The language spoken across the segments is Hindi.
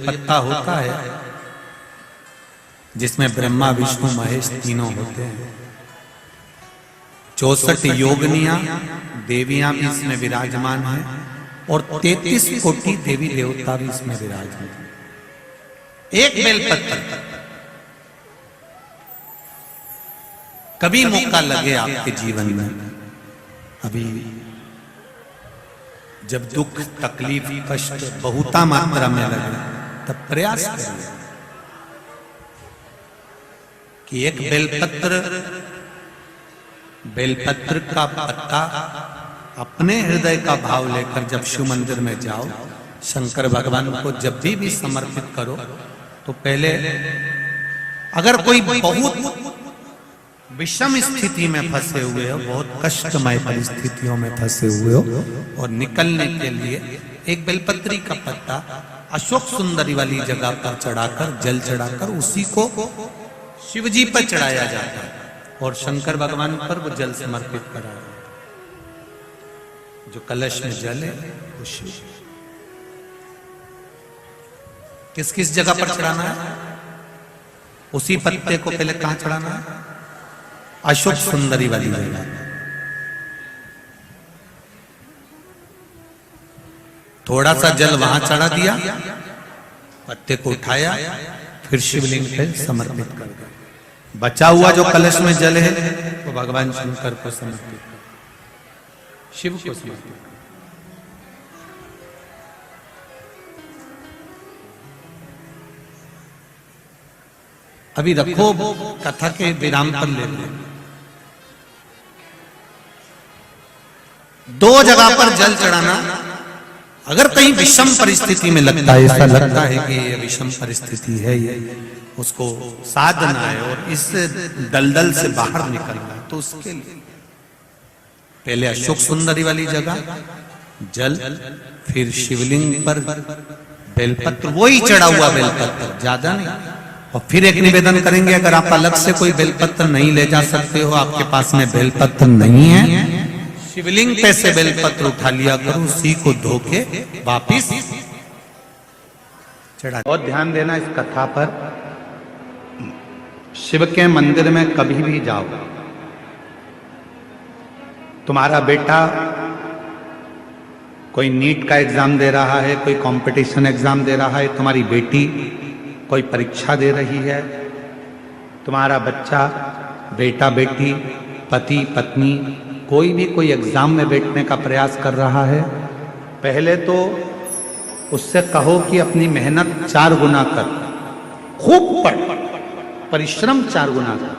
पत्ता होता है जिसमें ब्रह्मा विष्णु महेश तीनों होते हैं। 64 योगनियां देवियां भी इसमें विराजमान हैं और 33 कोटि देवी देवता भी इसमें विराजमान हैं। एक बेलपत्र, कभी मौका लगे आपके जीवन में, अभी जब दुख तकलीफ कष्ट बहुता मात्रा में लगे, तब प्रयास करिए कि एक बेलपत्र का पत्ता अपने हृदय का भाव लेकर जब शिव मंदिर में जाओ, शंकर भगवान को जब भी समर्पित करो, तो पहले अगर कोई बहुत विषम स्थिति में फंसे हुए हो, बहुत कष्टमय परिस्थितियों में फंसे हुए हो, और निकलने के लिए एक बेलपत्री का पत्ता अशोक सुंदरी वाली जगह पर चढ़ाकर, जल चढ़ाकर उसी को शिव जी पर चढ़ाया जाता है और शंकर भगवान पर वो जल समर्पित कराया जाता है। जो कलश में जल है वो शिव। किस किस जगह पर चढ़ाना है? उसी पत्ते को पहले कहां चढ़ाना है? अशोक सुंदरी वाली जगह। थोड़ा सा जल वहां चढ़ा दिया, पत्ते को उठाया, फिर शिवलिंग पे समर्पित कर दिया। बचा हुआ जो कलश में जल है वो भगवान शंकर को समर्पित कर, शिव को समर्पित कर। अभी रखो, कथा के विराम पर ले लें। 2 जगह पर जल चढ़ाना, अगर कहीं विषम परिस्थिति में लगता है, ऐसा लगता है कि ये विषम परिस्थिति है, ये उसको साधना है और इस दलदल से बाहर निकलना है, तो उसके लिए पहले अशोक सुंदरी वाली जगह जल, फिर शिवलिंग पर बेलपत्र, वही चढ़ा हुआ बेलपत्र, ज्यादा नहीं। और फिर एक निवेदन करेंगे, अगर आप अलग से कोई बेलपत्र नहीं ले जा सकते हो, आपके पास में बेलपत्र नहीं है, शिवलिंग पे से बेलपत्र उठा लिया करो, उसी को धो के वापिस चढ़ा। और ध्यान देना इस कथा पर, शिव के मंदिर में कभी भी जाओ, तुम्हारा बेटा कोई नीट का एग्जाम दे रहा है, कोई कंपटीशन एग्जाम दे रहा है, तुम्हारी बेटी कोई परीक्षा दे रही है, तुम्हारा बच्चा, बेटा बेटी, पति पत्नी, कोई भी कोई एग्जाम में बैठने का प्रयास कर रहा है, पहले तो उससे कहो कि अपनी मेहनत 4 गुना कर, खूब पढ़, परिश्रम 4 गुना कर।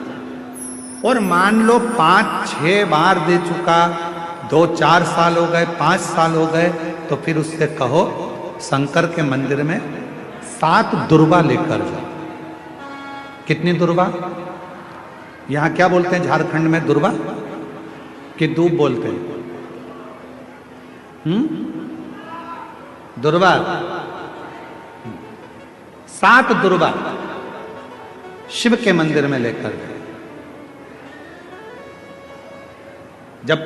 और मान लो 5-6 बार दे चुका, 2-4 साल हो गए, 5 साल हो गए, तो फिर उससे कहो शंकर के मंदिर में 7 दुर्वा लेकर जाओ। कितनी दुर्वा? यहां क्या बोलते हैं झारखंड में? दुर्वा कि दूब बोलते हैं? दुर्वा। 7 दुर्वा शिव के मंदिर में लेकर गए। जब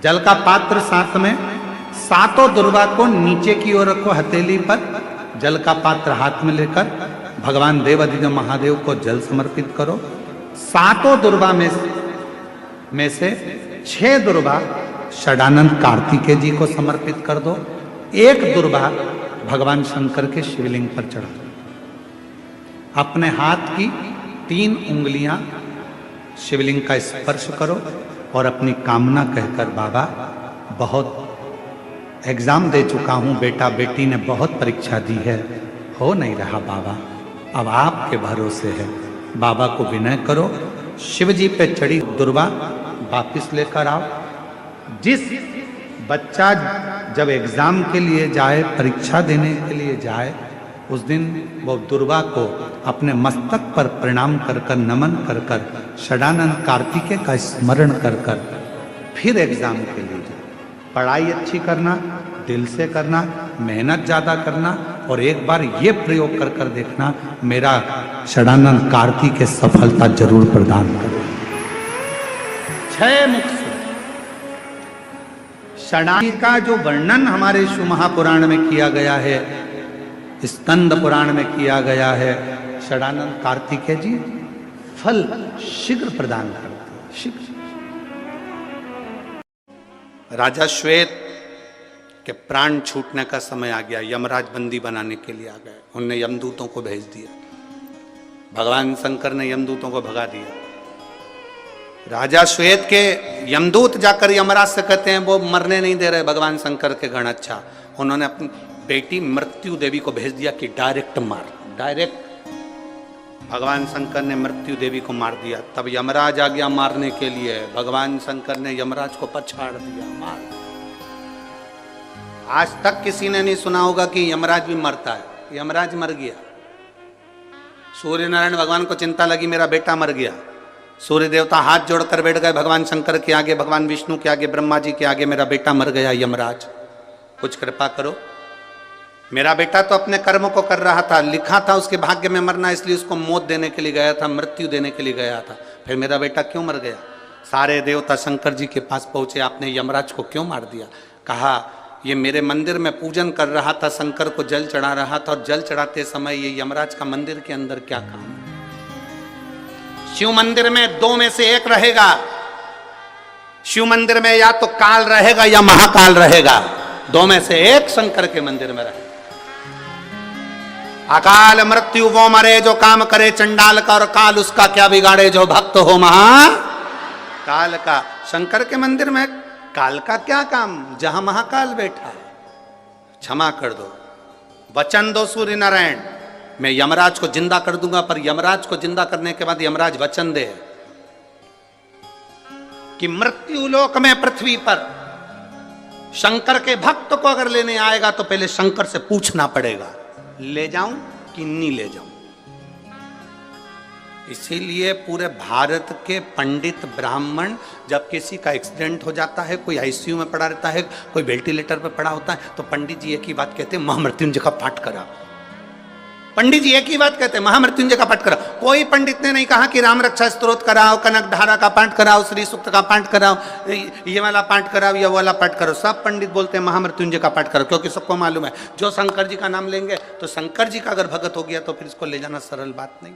जल का पात्र साथ में, 7 दुर्वा को नीचे की ओर रखो, हथेली पर जल का पात्र हाथ में लेकर भगवान देवाधिदेव महादेव को जल समर्पित करो। 7 दुर्वा में से 6 दुर्वा षडानंद कार्तिकेय जी को समर्पित कर दो, 1 दुर्वा भगवान शंकर के शिवलिंग पर चढ़ा दो। अपने हाथ की 3 उंगलियां शिवलिंग का स्पर्श करो और अपनी कामना कहकर, बाबा बहुत एग्जाम दे चुका हूं, बेटा बेटी ने बहुत परीक्षा दी है, हो नहीं रहा बाबा, अब आपके भरोसे है, बाबा को विनय करो, शिव जी पे चढ़ी दुर्वा वापिस लेकर आओ। जिस बच्चा जब एग्जाम के लिए जाए, परीक्षा देने के लिए जाए, उस दिन वो दुर्वा को अपने मस्तक पर प्रणाम कर कर, नमन कर कर, षडानंद कार्तिकेय का स्मरण कर कर फिर एग्जाम के लिए जाए। पढ़ाई अच्छी करना, दिल से करना, मेहनत ज्यादा करना, और एक बार ये प्रयोग कर कर देखना, मेरा षडानंद कार्तिकेय सफलता जरूर प्रदान करे। 6 मुख से षडानंद का जो वर्णन हमारे शिव महापुराण में किया गया है, स्कंद पुराण में किया गया है। षडानंद कार्तिकेय जी फल शीघ्र प्रदान करते हैं, शीघ्र। राजा श्वेत के प्राण छूटने का समय आ गया, यमराज बंदी बनाने के लिए आ गए। उनने यमदूतों को भेज दिया, भगवान शंकर ने यमदूतों को भगा दिया। राजा श्वेत के यमदूत जाकर यमराज से कहते हैं वो मरने नहीं दे रहे भगवान शंकर के गण। अच्छा, उन्होंने अपनी बेटी मृत्यु देवी को भेज दिया कि डायरेक्ट मार, डायरेक्ट। भगवान शंकर ने मृत्यु देवी को मार दिया। तब यमराज आ गया मारने के लिए, भगवान शंकर ने यमराज को पछाड़ दिया, मार। आज तक किसी ने नहीं सुना होगा कि यमराज भी मरता है। यमराज मर गया। सूर्य नारायण भगवान को चिंता लगी मेरा बेटा मर गया। सूर्य देवता हाथ जोड़कर बैठ गए भगवान शंकर के आगे, भगवान विष्णु के आगे, ब्रह्मा जी के आगे, मेरा बेटा मर गया। यमराज कुछ कृपा करो, मेरा बेटा तो अपने कर्म को कर रहा था, लिखा था उसके भाग्य में मरना, इसलिए उसको मौत देने के लिए गया था, मृत्यु देने के लिए गया था। फिर मेरा बेटा क्यों मर गया? सारे देवता शंकर जी के पास पहुंचे, आपने यमराज को क्यों मार दिया? कहा ये मेरे मंदिर में पूजन कर रहा था, शंकर को जल चढ़ा रहा था, और जल चढ़ाते समय ये यमराज का मंदिर के अंदर क्या काम? शिव मंदिर में दो में से एक रहेगा। शिव मंदिर में या तो काल रहेगा या महाकाल रहेगा, दो में से एक शंकर के मंदिर में रहेगा। अकाल मृत्यु वो मरे जो काम करे चंडाल का, और काल उसका क्या बिगाड़े जो भक्त हो महा काल का। शंकर के मंदिर में काल का क्या काम, जहां महाकाल बैठा है। क्षमा कर दो, वचन दो सूर्य नारायण, मैं यमराज को जिंदा कर दूंगा। पर यमराज को जिंदा करने के बाद यमराज वचन दे कि मृत्यु लोक में पृथ्वी पर शंकर के भक्त को अगर लेने आएगा तो पहले शंकर से पूछना पड़ेगा ले जाऊं कि नहीं ले जाऊं। इसीलिए पूरे भारत के पंडित ब्राह्मण, जब किसी का एक्सीडेंट हो जाता है, कोई आईसीयू में पड़ा रहता है, कोई वेंटिलेटर पर पड़ा होता है, तो पंडित जी एक ही बात कहते हैं, महामृत्युंजय का पाठ करा। पंडित जी एक ही बात कहते हैं, महामृत्युंजय का पाठ करा। कोई पंडित ने नहीं कहा कि राम रक्षा स्तोत्र कराओ, कनक धारा का पाठ कराओ, श्री सूक्त का पाठ कराओ, ये वाला पाठ कराओ, ये वाला पाठ करो। सब पंडित बोलते हैं महामृत्युंजय का पाठ करो, क्योंकि सबको मालूम है जो शंकर जी का नाम लेंगे तो शंकर जी का अगर भगत हो गया तो फिर इसको ले जाना सरल बात नहीं,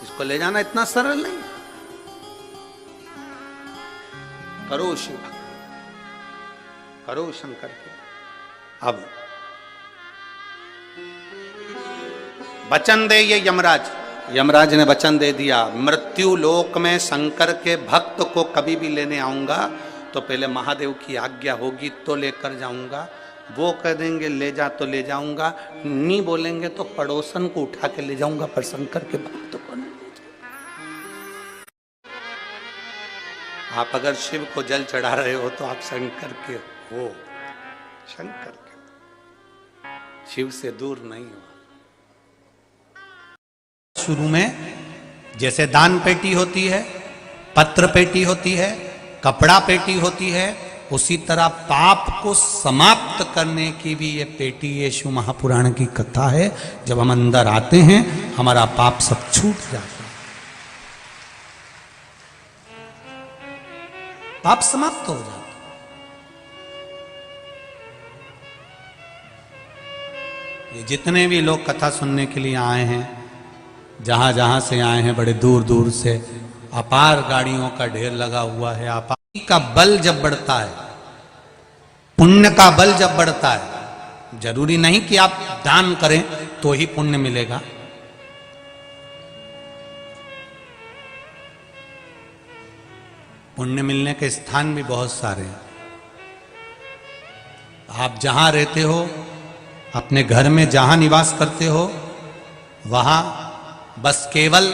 इसको ले जाना इतना सरल नहीं। करो शिव, करो शंकर के। अब वचन दे ये यमराज, यमराज ने वचन दे दिया, मृत्यु लोक में शंकर के भक्त को कभी भी लेने आऊंगा तो पहले महादेव की आज्ञा होगी तो लेकर जाऊंगा। वो कह देंगे ले जा तो ले जाऊंगा, नहीं बोलेंगे तो पड़ोसन को उठा के ले जाऊंगा, पर शंकर के भक्त को नहीं। आप अगर शिव को जल चढ़ा रहे हो तो आप शंकर के हो, शंकर के, शिव से दूर नहीं हो। शुरू में जैसे दान पेटी होती है, पत्र पेटी होती है, कपड़ा पेटी होती है, उसी तरह पाप को समाप्त करने की भी ये पेटी, ये शिव महापुराण की कथा है। जब हम अंदर आते हैं हमारा पाप सब छूट जाता है, पाप समाप्त हो जाता। ये जितने भी लोग कथा सुनने के लिए आए हैं, जहां जहां से आए हैं, बड़े दूर दूर से, अपार गाड़ियों का ढेर लगा हुआ है। अपार का बल जब बढ़ता है, पुण्य का बल जब बढ़ता है, जरूरी नहीं कि आप दान करें तो ही पुण्य मिलेगा। पुण्य मिलने के स्थान भी बहुत सारे हैं। आप जहां रहते हो, अपने घर में जहां निवास करते हो, वहां बस केवल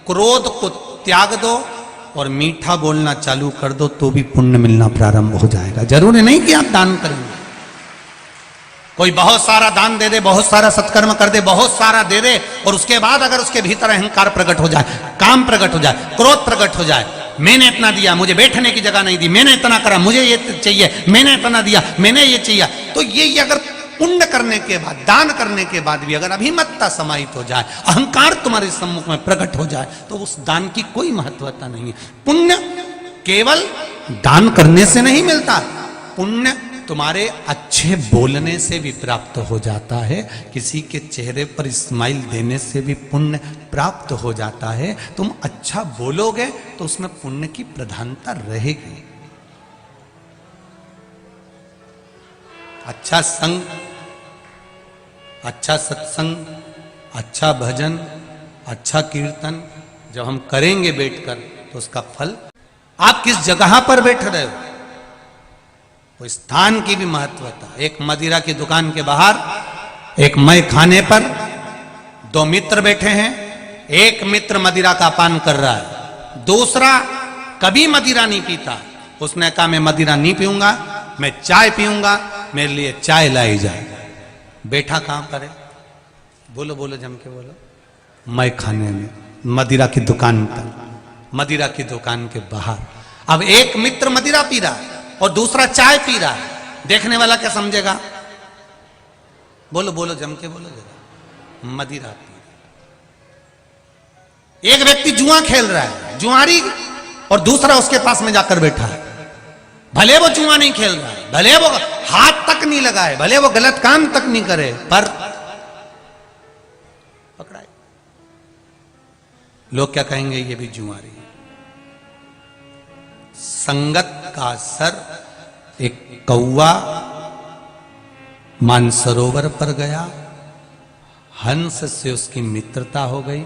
क्रोध को त्याग दो और मीठा बोलना चालू कर दो तो भी पुण्य मिलना प्रारंभ हो जाएगा। जरूरी नहीं कि आप दान करेंगे। कोई बहुत सारा दान दे दे, बहुत सारा सत्कर्म कर दे, बहुत सारा दे दे, और उसके बाद अगर उसके भीतर अहंकार प्रकट हो जाए, काम प्रकट हो जाए, क्रोध प्रकट हो जाए, मैंने इतना दिया, मुझे बैठने की जगह नहीं दी, मैंने इतना करा, मुझे ये चाहिए, मैंने इतना दिया, मैंने ये चाहिए, तो ये अगर पुण्य करने के बाद, दान करने के बाद भी अगर अभिमत्ता समाहित हो जाए, अहंकार तुम्हारे सम्मुख में प्रकट हो जाए, तो उस दान की कोई महत्वता नहीं है। पुण्य केवल दान करने से नहीं मिलता, पुण्य तुम्हारे अच्छे बोलने से भी प्राप्त हो जाता है, किसी के चेहरे पर स्माइल देने से भी पुण्य प्राप्त हो जाता है। तुम अच्छा बोलोगे तो उसमें पुण्य की प्रधानता रहेगी। अच्छा संग, अच्छा सत्संग, अच्छा भजन, अच्छा कीर्तन जब हम करेंगे बैठकर तो उसका फल। आप किस जगह पर बैठ रहे हो, वो स्थान की भी महत्वता। एक मदिरा की दुकान के बाहर एक मय खाने पर दो मित्र बैठे हैं। एक मित्र मदिरा का पान कर रहा है, दूसरा कभी मदिरा नहीं पीता। उसने कहा मैं मदिरा नहीं पीऊंगा, मैं चाय पीऊंगा, मेरे लिए चाय लाई जाए। बैठा कहां पर है, बोलो बोलो जम के बोलो, मय खाने में, मदिरा की दुकान पर, मदिरा की दुकान के बाहर। अब एक मित्र मदिरा पी रहा है और दूसरा चाय पी रहा है, देखने वाला क्या समझेगा, बोलो बोलो जम के बोलो जरा, मदिरा पी रहा। एक व्यक्ति जुआ खेल रहा है, जुआरी, और दूसरा उसके पास में जाकर बैठा है। भले वो जुआ नहीं खेल रहा है, भले वो हाथ तक नहीं लगाए, भले वो गलत काम तक नहीं करे, पर पकड़ाए। लोग क्या कहेंगे, ये भी जुआरी। संगत का असर। एक कौवा मानसरोवर पर गया, हंस से उसकी मित्रता हो गई।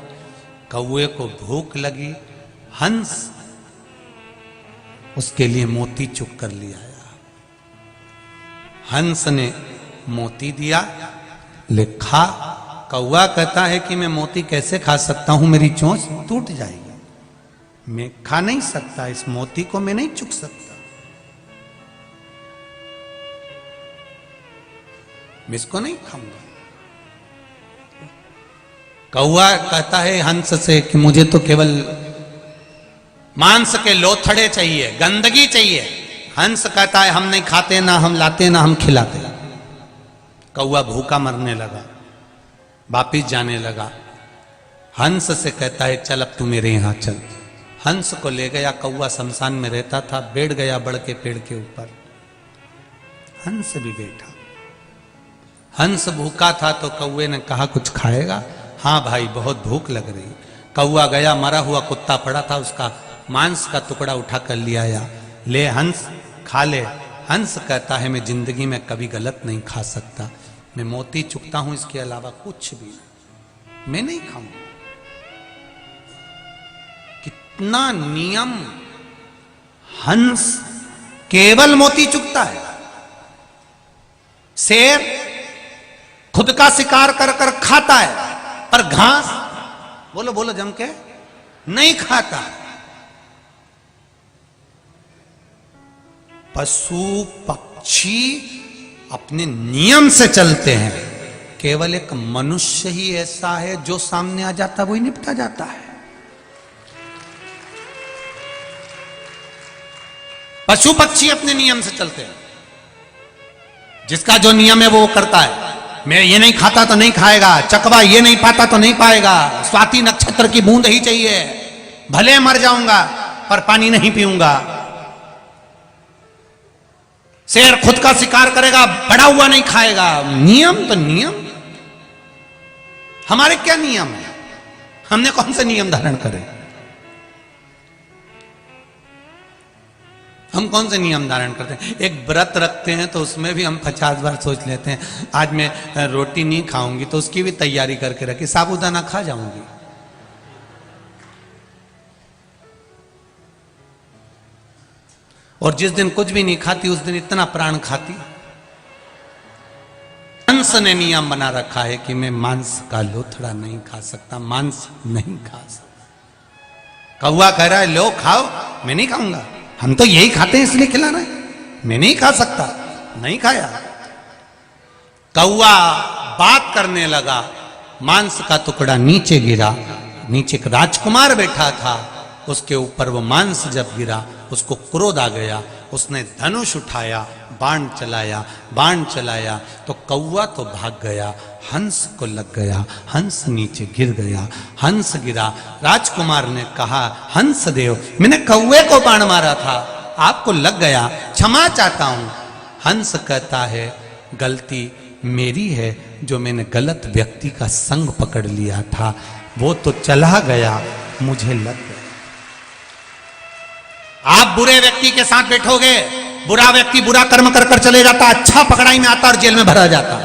कौवे को भूख लगी, हंस उसके लिए मोती चुग कर ले आया। हंस ने मोती दिया, ले खा। कौवा कहता है कि मैं मोती कैसे खा सकता हूं, मेरी चोंच टूट जाएगी, मैं खा नहीं सकता, इस मोती को मैं नहीं चुग सकता, मैं इसको नहीं खाऊंगा। कौवा कहता है हंस से कि मुझे तो केवल मांस के लोथड़े चाहिए, गंदगी चाहिए। हंस कहता है हम नहीं खाते, ना हम लाते, ना हम खिलाते। कौवा भूखा मरने लगा, वापिस जाने लगा। हंस से कहता है चल अब तू मेरे यहां चल। हंस को ले गया। कौवा शमशान में रहता था, बैठ गया बड़ के पेड़ के ऊपर। हंस भी बैठा। हंस भूखा था तो कौवे ने कहा कुछ खाएगा? हाँ भाई बहुत भूख लग रही। कौवा गया, मरा हुआ कुत्ता पड़ा था, उसका मांस का टुकड़ा उठा कर ले आया। ले हंस खा ले। हंस कहता है मैं जिंदगी में कभी गलत नहीं खा सकता, मैं मोती चुगता हूं, इसके अलावा कुछ भी मैं नहीं खाऊंगा। कितना नियम। हंस केवल मोती चुगता है। शेर खुद का शिकार कर कर खाता है, पर घास, बोलो बोलो जम के, नहीं खाता। पशु पक्षी अपने नियम से चलते हैं। केवल एक मनुष्य ही ऐसा है जो सामने आ जाता वही निपटा जाता है। पशु पक्षी अपने नियम से चलते हैं, जिसका जो नियम है वो करता है। मैं ये नहीं खाता तो नहीं खाएगा, चकवा ये नहीं पाता तो नहीं पाएगा, स्वाति नक्षत्र की बूंद ही चाहिए, भले मर जाऊंगा पर पानी नहीं पीऊंगा। शेर खुद का शिकार करेगा, बड़ा हुआ नहीं खाएगा। नियम तो नियम। हमारे क्या नियम है? हमने कौन से नियम धारण करे? हम कौन से नियम धारण करते हैं? एक व्रत रखते हैं तो उसमें भी हम 50 बार सोच लेते हैं आज मैं रोटी नहीं खाऊंगी, तो उसकी भी तैयारी करके रखी, साबूदाना खा जाऊंगी। और जिस दिन कुछ भी नहीं खाती उस दिन इतना प्राण खाती। हंस ने नियम बना रखा है कि मैं मांस का लोथड़ा नहीं खा सकता, मांस नहीं खा सकता। कौवा कह रहा है लो खाओ, मैं नहीं खाऊंगा, हम तो यही खाते हैं इसलिए खिला रहे हैं, मैं नहीं खा सकता, नहीं खाया। कौवा बात करने लगा, मांस का टुकड़ा नीचे गिरा। नीचे एक राजकुमार बैठा था, उसके ऊपर वो मांस जब गिरा उसको क्रोध आ गया, उसने धनुष उठाया, बाण चलाया। बाण चलाया तो कौवा तो भाग गया, हंस को लग गया, हंस नीचे गिर गया। हंस गिरा, राजकुमार ने कहा हंस देव मैंने कौवे को बाण मारा था, आपको लग गया, क्षमा चाहता हूं। हंस कहता है गलती मेरी है जो मैंने गलत व्यक्ति का संग पकड़ लिया था, वो तो चला गया, मुझे लग गया। आप बुरे व्यक्ति के साथ बैठोगे, बुरा व्यक्ति बुरा कर्म कर कर चले जाता, अच्छा पकड़ाई में आता और जेल में भरा जाता।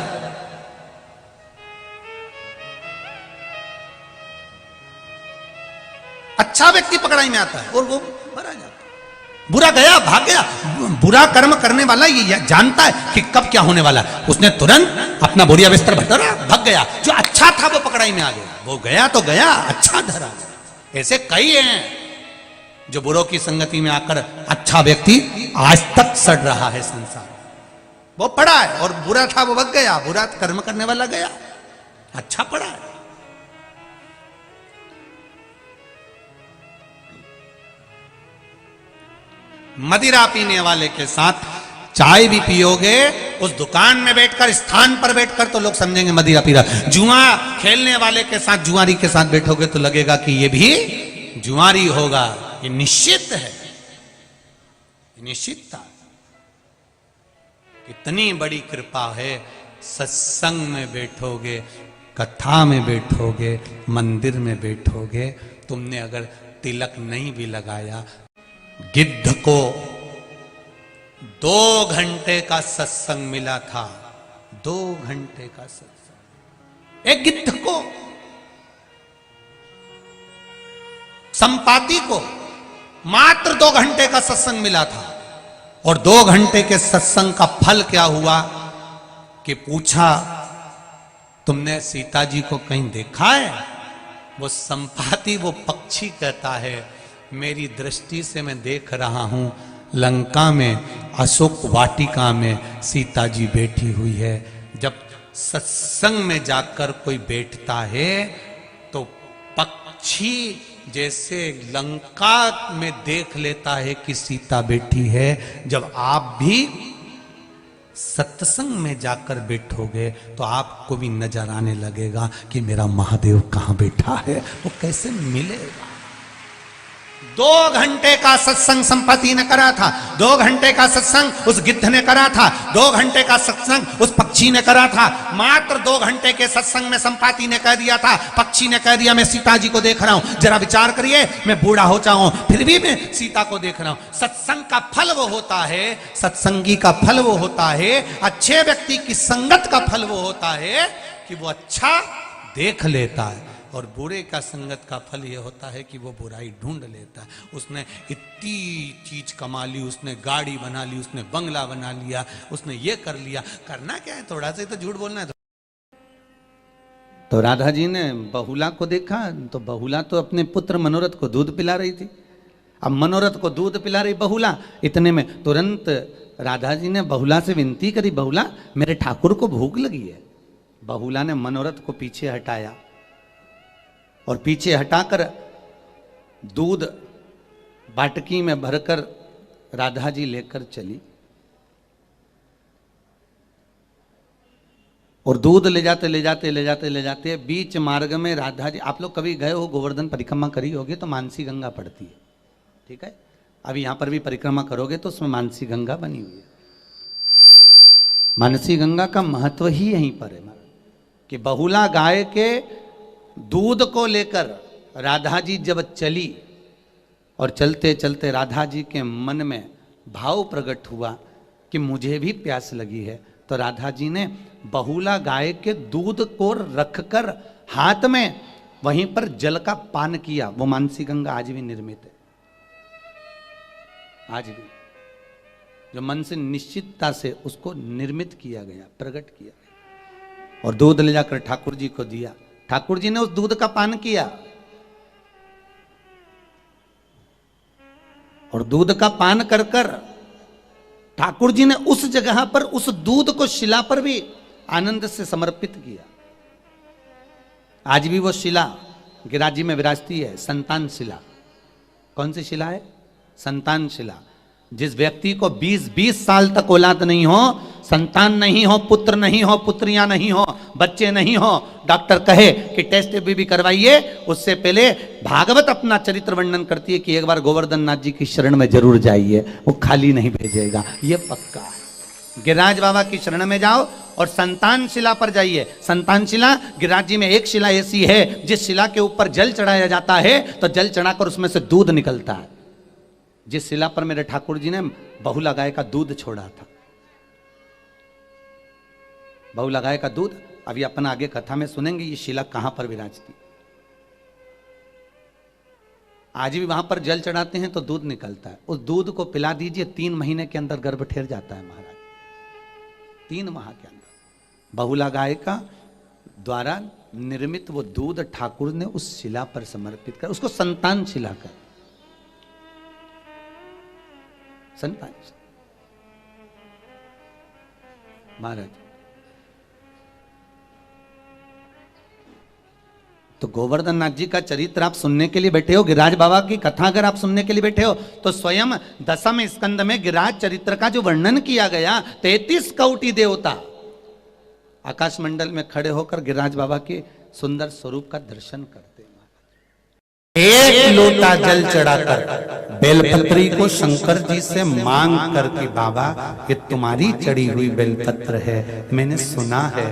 अच्छा व्यक्ति पकड़ाई में आता है और वो भरा जाता। बुरा गया, भाग गया। बुरा कर्म करने वाला ये जानता है कि कब क्या होने वाला, उसने तुरंत अपना बोरिया बिस्तर बटोरा, भाग गया। जो अच्छा था वो पकड़ाई में आ गया, वो गया तो गया, अच्छा धरा। ऐसे कई हैं जो बुरों की संगति में आकर अच्छा व्यक्ति आज तक सड़ रहा है संसार। वो पड़ा है और बुरा था वो भाग गया, बुरा कर्म करने वाला गया, अच्छा पड़ा है। मदिरा पीने वाले के साथ चाय भी पियोगे, उस दुकान में बैठकर, स्थान पर बैठकर, तो लोग समझेंगे मदिरा पी रहा। जुआ खेलने वाले के साथ, जुआरी के साथ बैठोगे तो लगेगा कि ये भी जुआरी होगा। ये निश्चित है, निश्चितता। कितनी बड़ी कृपा है, सत्संग में बैठोगे, कथा में बैठोगे, मंदिर में बैठोगे, तुमने अगर तिलक नहीं भी लगाया, गिद्ध को 2 घंटे का सत्संग मिला था, 2 घंटे का सत्संग। एक गिद्ध को, संपाति को मात्र 2 घंटे का सत्संग मिला था। और 2 घंटे के सत्संग का फल क्या हुआ कि पूछा, तुमने सीता जी को कहीं देखा है? वो संपाति, वो पक्षी कहता है, मेरी दृष्टि से मैं देख रहा हूं, लंका में अशोक वाटिका में सीता जी बैठी हुई है। जब सत्संग में जाकर कोई बैठता है तो पक्षी जैसे लंका में देख लेता है कि सीता बैठी है। जब आप भी सत्संग में जाकर बैठोगे तो आपको भी नजर आने लगेगा कि मेरा महादेव कहां बैठा है, वो कैसे मिलेगा। 2 घंटे का सत्संग संपत्ति ने करा था, 2 घंटे का सत्संग उस गिद्ध ने करा था, 2 घंटे का सत्संग उस पक्षी ने करा था। मात्र 2 घंटे के सत्संग में संपाति ने कह दिया था, पक्षी ने कह दिया, मैं सीता जी को देख रहा हूं। जरा विचार करिए, मैं बूढ़ा हो जाऊं फिर भी मैं सीता को देख रहा हूं। सत्संग का फल वो होता है, सत्संगी का फल वो होता है, अच्छे व्यक्ति की संगत का फल वो होता है कि वो अच्छा देख लेता है। और बुरे का संगत का फल ये होता है कि वो बुराई ढूंढ लेता है। उसने इतनी चीज कमा ली, उसने गाड़ी बना ली, उसने बंगला बना लिया, उसने ये कर लिया। करना क्या है, थोड़ा सा तो झूठ बोलना है। तो राधा जी ने बहुला को देखा तो बहुला तो अपने पुत्र मनोरथ को दूध पिला रही थी। अब मनोरथ को दूध पिला रही बहुला, इतने में तुरंत राधा जी ने बहुला से विनती करी, बहुला मेरे ठाकुर को भूख लगी है। बहुला ने मनोरथ को पीछे हटाया और पीछे हटाकर दूध बाटकी में भरकर राधा जी लेकर चली। और दूध ले जाते ले जाते ले जाते ले जाते बीच मार्ग में राधा जी, आप लोग कभी गए हो, गोवर्धन परिक्रमा करी होगी तो मानसी गंगा पड़ती है, ठीक है। अभी यहां पर भी परिक्रमा करोगे तो उसमें मानसी गंगा बनी हुई है। मानसी गंगा का महत्व ही यहीं पर है कि बहुला गाय के दूध को लेकर राधा जी जब चली और चलते चलते राधा जी के मन में भाव प्रकट हुआ कि मुझे भी प्यास लगी है, तो राधा जी ने बहुला गाय के दूध को रखकर हाथ में वहीं पर जल का पान किया। वो मानसी गंगा आज भी निर्मित है, आज भी जो मन से निश्चितता से उसको निर्मित किया गया, प्रकट किया गया। और दूध ले जाकर ठाकुर जी को दिया, ठाकुर जी ने उस दूध का पान किया और दूध का पान कर कर ठाकुर जी ने उस जगह पर उस दूध को शिला पर भी आनंद से समर्पित किया। आज भी वो शिला गिरिराज जी में विराजती है, संतान शिला। कौन सी शिला है? संतान शिला। जिस व्यक्ति को 20-20 साल तक औलाद नहीं हो, संतान नहीं हो, पुत्र नहीं हो, पुत्रियां नहीं हो, बच्चे नहीं हो, डॉक्टर कहे कि टेस्ट भी करवाइए, उससे पहले भागवत अपना चरित्र वर्णन करती है कि एक बार गोवर्धन नाथ जी की शरण में जरूर जाइए, वो खाली नहीं भेजेगा, ये पक्का है। गिरिराज बाबा की शरण में जाओ और संतान शिला पर जाइए। संतान शिला, गिरिराज जी में एक शिला ऐसी है जिस शिला के ऊपर जल चढ़ाया जाता है तो जल चढ़ाकर उसमें से दूध निकलता है। जिस शिला पर मेरे ठाकुर जी ने बहुला गाय का दूध छोड़ा था, बहुला गाय का दूध, अभी अपन आगे कथा में सुनेंगे ये शिला कहां पर विराजती। आज भी वहां पर जल चढ़ाते हैं तो दूध निकलता है, उस दूध को पिला दीजिए, 3 महीने के अंदर गर्भ ठहर जाता है महाराज। 3 माह के अंदर बहुला गाय का द्वारा निर्मित वो दूध ठाकुर ने उस शिला पर समर्पित कर, उसको संतान शिला कर, संतान महाराज। तो गोवर्धन नाथ जी का चरित्र आप सुनने के लिए बैठे हो, गिरिराज बाबा की कथा अगर आप सुनने के लिए बैठे हो तो स्वयं 10वें स्कंद में गिरिराज चरित्र का जो वर्णन किया गया, 33 कौटि देवता आकाश मंडल में खड़े होकर गिरिराज बाबा के सुंदर स्वरूप का दर्शन करते। एक लोटा जल चढ़ाकर बेलपत्री को शंकर जी से मांग कर कि बाबा ये तुम्हारी चढ़ी हुई बेलपत्र है, मैंने सुना है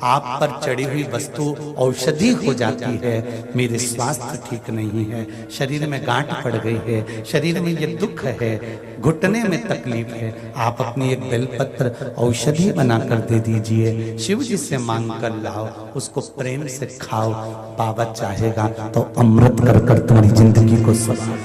आप पर चढ़ी हुई वस्तु औषधि हो जाती है, मेरे स्वास्थ्य ठीक नहीं है, शरीर में गांठ पड़ गई है, शरीर में ये दुख है, घुटने में तकलीफ है, आप अपनी एक बेलपत्र औषधि बनाकर दे दीजिए, शिव जी से मांग कर लाओ, उसको प्रेम से खाओ, बाबा चाहेगा तो अमृत कर कर तुम्हारी जिंदगी को संभाल।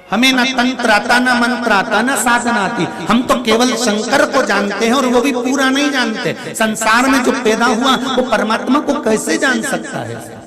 हमें ना तंत्र आता, ना मंत्र आता, ना साधना आती, हम तो केवल शंकर को जानते हैं और वो भी पूरा नहीं जानते। संसार में जो पैदा हुआ वो परमात्मा को कैसे जान सकता है?